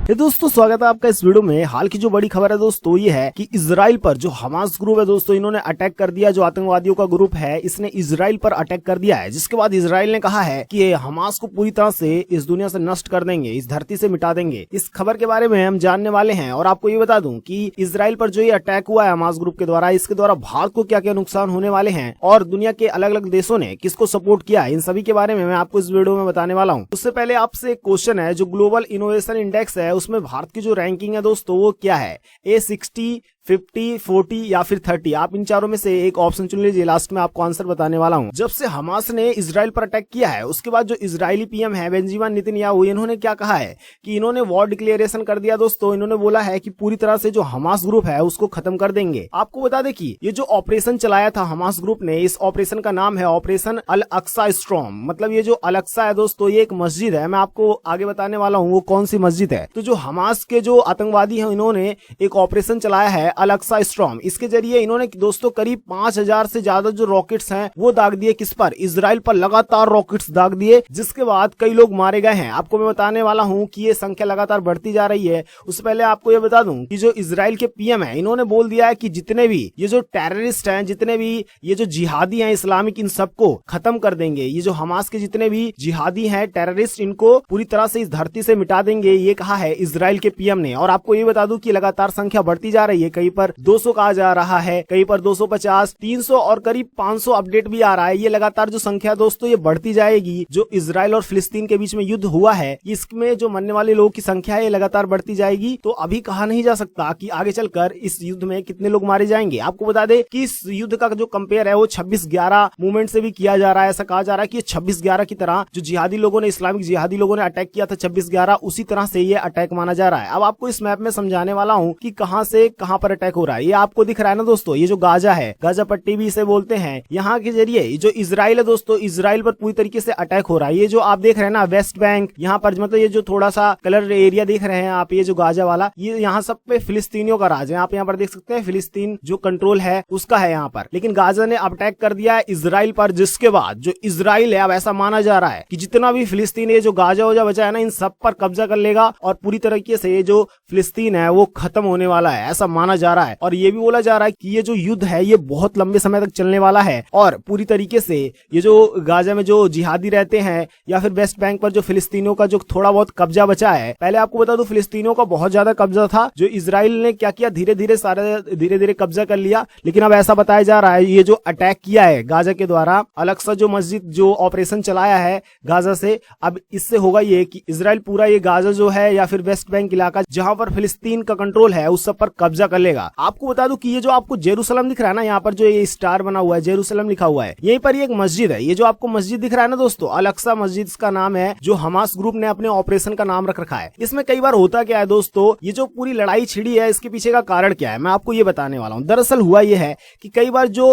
ये दोस्तों स्वागत है आपका इस वीडियो में। हाल की जो बड़ी खबर है दोस्तों ये है कि इजराइल पर जो हमास ग्रुप है दोस्तों इन्होंने अटैक कर दिया। जो आतंकवादियों का ग्रुप है इसने इजराइल पर अटैक कर दिया है, जिसके बाद इजराइल ने कहा है कि हमास को पूरी तरह से इस दुनिया से नष्ट कर देंगे, इस धरती से मिटा देंगे। इस खबर के बारे में हम जानने वाले हैं और आपको ये बता दूं कि इजराइल पर जो ये अटैक हुआ है हमास ग्रुप के द्वारा, इसके द्वारा भारत को क्या क्या नुकसान होने वाले हैं और दुनिया के अलग अलग देशों ने किसको सपोर्ट किया है, इन सभी के बारे में मैं आपको इस वीडियो में बताने वाला हूँ। उससे पहले आपसे एक क्वेश्चन है, जो ग्लोबल इनोवेशन इंडेक्स है उसमें भारत की जो रैंकिंग है दोस्तों वो क्या है? A60, 50, 40 या फिर 30? आप इन चारों में से एक ऑप्शन चुन लीजिए, लास्ट में आपको आंसर बताने वाला हूं। जब से हमास ने इजराइल पर अटैक किया है उसके बाद जो इजरायली पीएम है बेंजामिन नेतन्याहू, इन्होंने क्या कहा है कि इन्होंने वॉर डिक्लेरेशन कर दिया दोस्तों। इन्होंने बोला है कि पूरी तरह से जो हमास ग्रुप है उसको खत्म कर देंगे। आपको बता दें कि ये जो ऑपरेशन चलाया था हमास ग्रुप ने, इस ऑपरेशन का नाम है ऑपरेशन अल अक्सा स्टॉर्म। मतलब ये जो अल अक्सा है दोस्तों ये एक मस्जिद है, मैं आपको आगे बताने वाला हूँ वो कौन सी मस्जिद है। तो जो हमास के जो आतंकवादी है इन्होंने एक ऑपरेशन चलाया है अल अक्सा स्टॉर्म। इसके जरिए इन्होंने दोस्तों करीब 5000 से ज्यादा जो रॉकेट्स हैं वो दाग दिए। किस पर? इजराइल पर लगातार रॉकेट्स दाग दिए, जिसके बाद कई लोग मारे गए हैं। आपको मैं बताने वाला हूं कि ये संख्या लगातार बढ़ती जा रही है। उससे पहले आपको ये बता दूं कि जो इजराइल के पीएम है इन्होंने बोल दिया है कि जितने भी ये जो टेररिस्ट हैं, जितने भी ये जो जिहादी हैं इस्लामिक, इन सबको खत्म कर देंगे। ये जो हमास के जितने भी जिहादी हैं टेररिस्ट, इनको पूरी तरह से इस धरती से मिटा देंगे, ये कहा है इजराइल के पीएम ने। और आपको ये बता दूं कि लगातार संख्या बढ़ती जा रही है, कहीं पर 200 कहा जा रहा है, कहीं पर 250, 300 और करीब 500 अपडेट भी आ रहा है। ये लगातार जो संख्या दोस्तों ये बढ़ती जाएगी। जो इजराइल और फिलिस्तीन के बीच में युद्ध हुआ है इसमें जो मरने वाले लोगों की संख्या है ये लगातार बढ़ती जाएगी। तो अभी कहा नहीं जा सकता कि आगे चलकर इस युद्ध में कितने लोग मारे जाएंगे। आपको बता दें कि इस युद्ध का जो कंपेयर है वो 26/11 मूवमेंट से भी किया जा रहा है। ऐसा कहा जा रहा है कि 26/11 की तरह जो जिहादी लोगों ने, इस्लामिक जिहादी लोगों ने अटैक किया था 26/11, उसी तरह से ये अटैक माना जा रहा है। अब आपको इस मैप में समझाने वाला हूं कि कहां से कहां पर अटैक हो रहा है। ये आपको दिख रहा है ना दोस्तों, ये जो गाजा है, गाजा पट्टी भी इसे बोलते हैं, यहाँ के जरिए जो इजराइल है दोस्तों, इजराइल पर पूरी तरीके से अटैक हो रहा है। ये जो आप देख रहे हैं ना वेस्ट बैंक, यहाँ पर मतलब ये जो थोड़ा सा कलर एरिया देख रहे हैं आप, ये जो गाजा वाला, ये यहाँ सब पे फिलिस्तीनियों का राज है। आप यहाँ पर देख सकते हैं फिलिस्तीन जो कंट्रोल है उसका है यहाँ पर। लेकिन गाजा ने अटैक कर दिया है इजराइल पर, जिसके बाद जो इजराइल है अब ऐसा माना जा रहा है कि जितना भी फिलिस्तीन ये जो गाजा वोजा बचा है ना इन सब पर कब्जा कर लेगा और पूरी तरीके से ये जो फिलिस्तीन है वो खत्म होने वाला है, ऐसा माना जा रहा है। और ये भी बोला जा रहा है कि ये जो युद्ध है ये बहुत लंबे समय तक चलने वाला है और पूरी तरीके से ये जो गाजा में जो जिहादी रहते हैं या फिर वेस्ट बैंक पर जो फिलिस्तीनियों का जो थोड़ा बहुत कब्जा बचा है, पहले आपको बता दूं फिलिस्तीनियों का बहुत ज्यादा कब्जा था। जो इजराइल ने क्या किया, धीरे धीरे कब्जा कर लिया। लेकिन अब ऐसा बताया जा रहा है ये जो अटैक किया है गाजा के द्वारा, अल अक्सा जो मस्जिद जो ऑपरेशन चलाया है गाजा से, अब इससे होगा ये कि इजराइल पूरा ये गाजा जो है या फिर वेस्ट बैंक इलाका जहां पर फिलिस्तीन का कंट्रोल है उस सब पर कब्जा कर लेगा। आपको बता दूं कि ये जो आपको जेरूसलम दिख रहा है ना, यहाँ पर जो ये स्टार बना हुआ है जेरूसलम लिखा हुआ है, यहीं पर ये एक मस्जिद है। ये जो आपको मस्जिद दिख रहा है ना दोस्तों, अल अक्सा मस्जिद का नाम है, जो हमास ग्रुप ने अपने ऑपरेशन का नाम रख रखा है। इसमें कई बार होता क्या है दोस्तों, ये जो पूरी लड़ाई छिड़ी है इसके पीछे का कारण क्या है मैं आपको ये बताने वाला हूँ। दरअसल हुआ ये है कि कई बार जो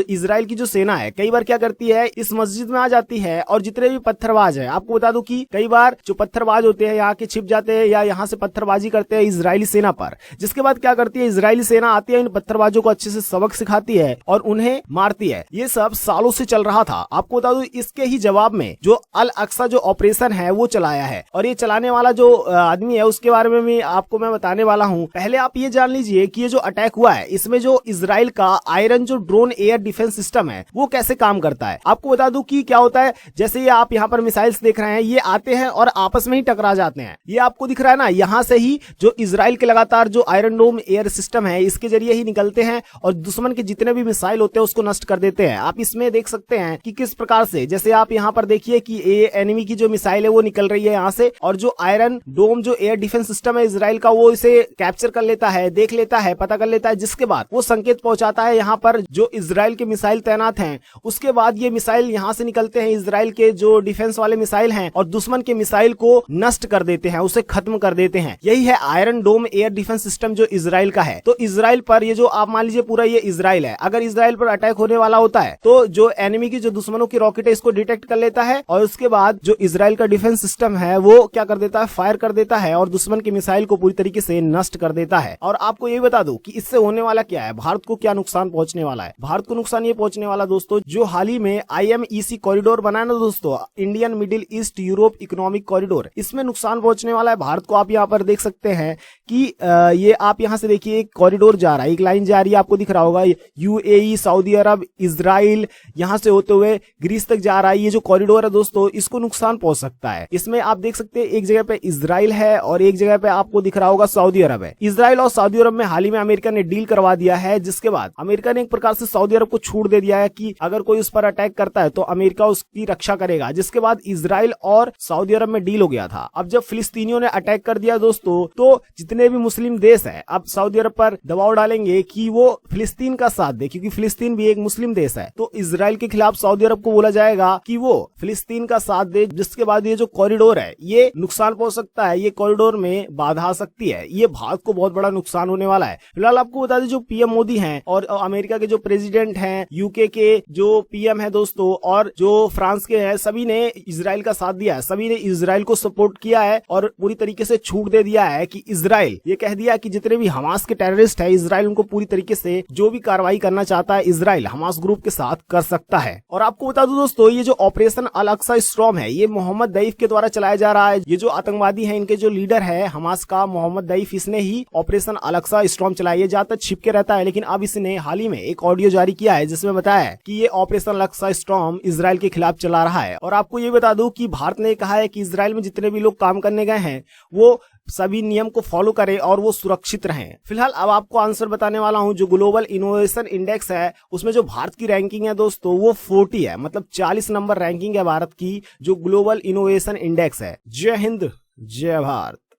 इजराइल की जो सेना है कई बार क्या करती है, इस मस्जिद में आ जाती है और जितने भी पत्थरबाज है, आपको बता दूं कि कई बार जो पत्थरबाज होते हैं यहाँ के छिप जाते हैं या यहाँ से पत्थरबाजी करते हैं इजरायली सेना पर। जिसके बाद क्या करती है इजरायली सेना आती है, इन पत्थरबाजों को अच्छे से सबक सिखाती है और उन्हें मारती है। ये सब सालों से चल रहा था। आपको बता दूं इसके ही जवाब में जो अल अक्सा जो ऑपरेशन है वो चलाया है और ये चलाने वाला जो आदमी है उसके बारे में भी आपको मैं बताने वाला हूं। पहले आप ये जान लीजिए कि ये जो अटैक हुआ है इसमें जो इजराइल का आयरन जो ड्रोन एयर डिफेंस सिस्टम है वो कैसे काम करता है। आपको बता दूं कि क्या होता है, जैसे ये आप यहाँ पर मिसाइल्स देख रहे हैं, ये आते हैं और आपस में ही टकरा जाते हैं। ये आपको दिख रहा है ना, यहाँ से ही जो इजराइल के लगातार जो आयरन डोम एयर सिस्टम है इसके जरिए ही निकलते हैं और दुश्मन के जितने भी मिसाइल होते हैं उसको नष्ट कर देते हैं। आप इसमें देख सकते हैं कि किस प्रकार से, जैसे आप यहाँ पर देखिए कि एनिमी की जो मिसाइल है वो निकल रही है यहाँ से और जो आयरन डोम जो एयर डिफेंस सिस्टम है इजराइल का वो इसे कैप्चर कर लेता है, देख लेता है, पता कर लेता है, जिसके बाद वो संकेत पहुंचाता है यहाँ पर जो इजराइल के मिसाइल तैनात हैं। उसके बाद ये मिसाइल यहाँ से निकलते हैं, इजराइल के जो डिफेंस वाले मिसाइल हैं और दुश्मन के मिसाइल को नष्ट कर देते हैं, उसे खत्म कर देते हैं। यही है आयरन डोम एयर डिफेंस सिस्टम जो इजराइल का है। तो इजराइल पर ये जो आप मान लीजिए पूरा ये इजराइल है, अगर इजराइल पर अटैक होने वाला होता है तो जो एनिमी की जो दुश्मनों की रॉकेट है इसको डिटेक्ट कर लेता है और उसके बाद जो इजराइल का डिफेंस सिस्टम है वो क्या कर देता है, फायर कर देता है और दुश्मन की मिसाइल को पूरी तरीके से नष्ट कर देता है। और आपको ये बता दूं कि इससे होने वाला क्या है, भारत को क्या नुकसान पहुंचने वाला है। भारत को नुकसान ये पहुंचने वाला दोस्तों, जो हाल ही में IMEC कॉरिडोर बना ना दोस्तों, Indian middle east Europe economic corridor, इसमें नुकसान पहुंचने वाला है भारत को। आप यहाँ पर देख सकते हैं कि ये आप यहाँ से देखिए एक कॉरिडोर जा रहा है, एक लाइन जा रही है, आपको दिख रहा होगा UAE, सऊदी अरब, इजराइल, यहाँ से होते हुए ग्रीस तक जा रहा है। ये जो कॉरिडोर है दोस्तों, इसको नुकसान पहुंच सकता है। इसमें आप देख सकते हैं एक जगह पे इजराइल है और एक जगह पे आपको दिख रहा होगा सऊदी अरब है। इजराइल और सऊदी अरब में हाल ही में अमेरिका ने डील करवा दिया है, जिसके बाद अमेरिका ने एक प्रकार से सऊदी अरब को छूट दे दिया है कि अगर कोई उस पर अटैक करता है तो अमेरिका उसकी रक्षा करेगा। जिसके बाद इजराइल और सऊदी अरब में डील हो गया था। अब जब फिलिस्तीनियों ने अटैक कर दिया दोस्तों, तो जितने भी मुस्लिम देश है अब सऊदी अरब पर दबाव डालेंगे कि वो फिलिस्तीन का साथ दे, क्योंकि फिलिस्तीन भी एक मुस्लिम देश है। तो इजराइल के खिलाफ सऊदी अरब को बोला जाएगा कि वो फिलिस्तीन का साथ दे। जिसके बाद ये जो कॉरिडोर है ये नुकसान पहुंच सकता है, ये कॉरिडोर में बाधा आ सकती है, ये भारत को बहुत बड़ा नुकसान होने वाला है। फिलहाल आपको बता दें जो PM मोदी हैं और अमेरिका के जो प्रेसिडेंट हैं, UK के जो PM है दोस्तों और जो फ्रांस के हैं, सभी ने इजराइल का साथ दिया है, सभी ने इजराइल को सपोर्ट किया है और पूरी तरीके से छूट दे दिया है कि इजराइल, ये कह दिया कि जितने भी हमास के टेररिस्ट है, इजराइल उनको पूरी तरीके से जो भी कार्रवाई करना चाहता है इजराइल हमास ग्रुप के साथ कर सकता है। और आपको बता दूं दोस्तों, ये जो ऑपरेशन अल अक्सा स्टॉर्म है ये मोहम्मद दैफ के द्वारा चलाया जा रहा है। ये जो आतंकवादी है, इनके जो लीडर है हमास का मोहम्मद दैफ, इसने ही ऑपरेशन अल अक्सा स्टॉर्म चलाया। ये ज्यादातर छिप के रहता है, लेकिन अब इसने हाल ही में एक ऑडियो जारी किया है जिसमें बताया है कि ये ऑपरेशन अल अक्सा स्टॉर्म इजराइल के खिलाफ चला रहा है। और आपको ये बता दूं कि भारत ने कहा है कि इजराइल में जितने भी लोग काम करने गए हैं वो सभी नियम को फॉलो करें और वो सुरक्षित रहें। फिलहाल अब आपको आंसर बताने वाला हूं। जो ग्लोबल इनोवेशन इंडेक्स है उसमें जो भारत की रैंकिंग है दोस्तों वो 40 है, मतलब 40 नंबर रैंकिंग है भारत की, जो ग्लोबल इनोवेशन इंडेक्स है। जय हिंद, जय भारत।